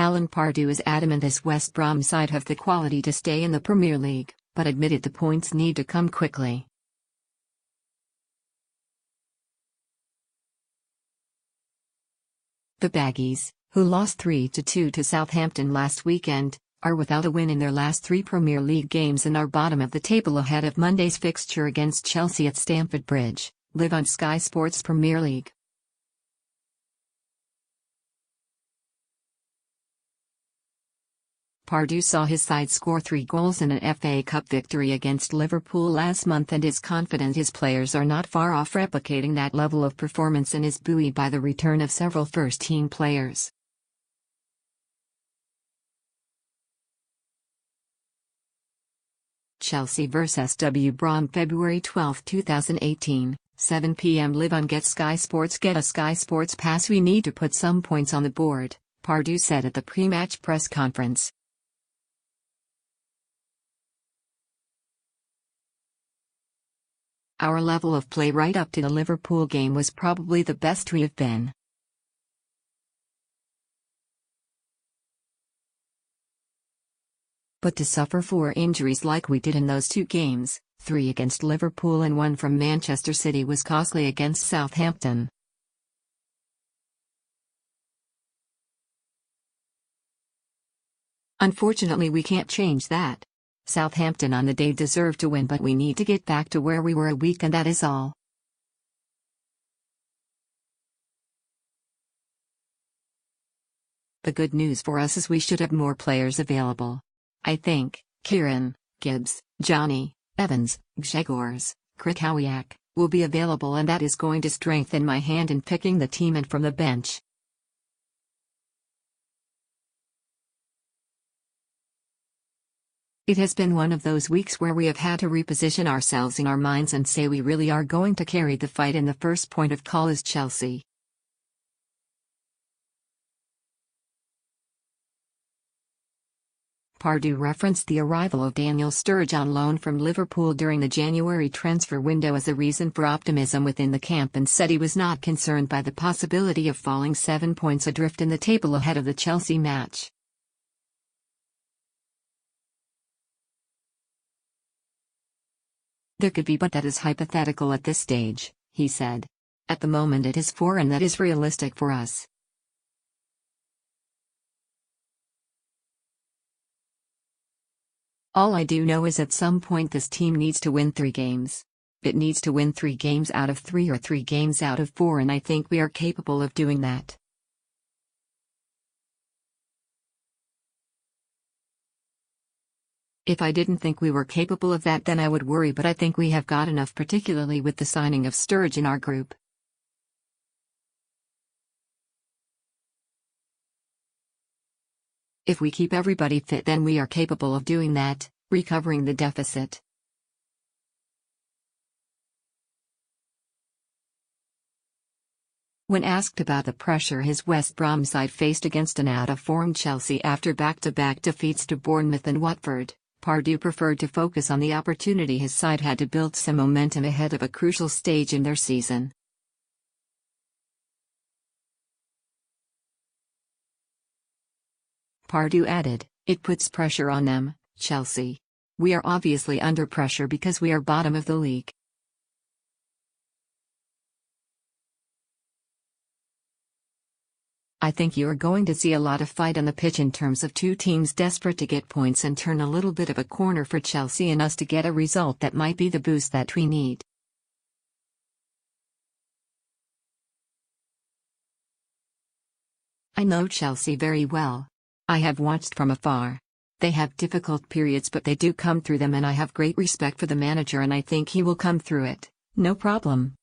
Pardew is adamant this West Brom side have the quality to stay in the Premier League, but admitted the points need to come quickly. The Baggies, who lost 3-2 to Southampton last weekend, are without a win in their last 3 Premier League games and are bottom of the table ahead of Monday's fixture against Chelsea at Stamford Bridge, live on Sky Sports Premier League. Pardew saw his side score 3 goals in an FA Cup victory against Liverpool last month and is confident his players are not far off replicating that level of performance and is buoyed by the return of several first-team players. Chelsea vs West Brom February 12, 2018, 7 p.m. live on Get Sky Sports. Get a Sky Sports pass. We need to put some points on the board, Pardew said at the pre-match press conference. Our level of play right up to the Liverpool game was probably the best we have been. But to suffer 4 injuries like we did in those 2 games, 3 against Liverpool and 1 from Manchester City, was costly against Southampton. Unfortunately, we can't change that. Southampton on the day deserved to win, but we need to get back to where we were a week, and that is all. The good news for us is we should have more players available. I think Kieran, Gibbs, Johnny, Evans, Grzegorz, Krychowiak will be available, and that is going to strengthen my hand in picking the team and from the bench. It has been one of those weeks where we have had to reposition ourselves in our minds and say we really are going to carry the fight, and the first point of call is Chelsea. Pardew referenced the arrival of Daniel Sturridge on loan from Liverpool during the January transfer window as a reason for optimism within the camp, and said he was not concerned by the possibility of falling 7 points adrift in the table ahead of the Chelsea match. There could be, but that is hypothetical at this stage, he said. At the moment it is 4, and that is realistic for us. All I do know is at some point this team needs to win 3 games. It needs to win 3 games out of 3 or 3 games out of 4, and I think we are capable of doing that. If I didn't think we were capable of that, then I would worry, but I think we have got enough, particularly with the signing of Sturridge in our group. If we keep everybody fit, then we are capable of doing that, recovering the deficit. When asked about the pressure his West Brom side faced against an out-of-form Chelsea after back-to-back defeats to Bournemouth and Watford, Pardew preferred to focus on the opportunity his side had to build some momentum ahead of a crucial stage in their season. Pardew added, "It puts pressure on them, Chelsea. We are obviously under pressure because we are bottom of the league. I think you are going to see a lot of fight on the pitch in terms of 2 teams desperate to get points and turn a little bit of a corner for Chelsea and us to get a result that might be the boost that we need." I know Chelsea very well. I have watched from afar. They have difficult periods, but they do come through them, and I have great respect for the manager, and I think he will come through it, no problem.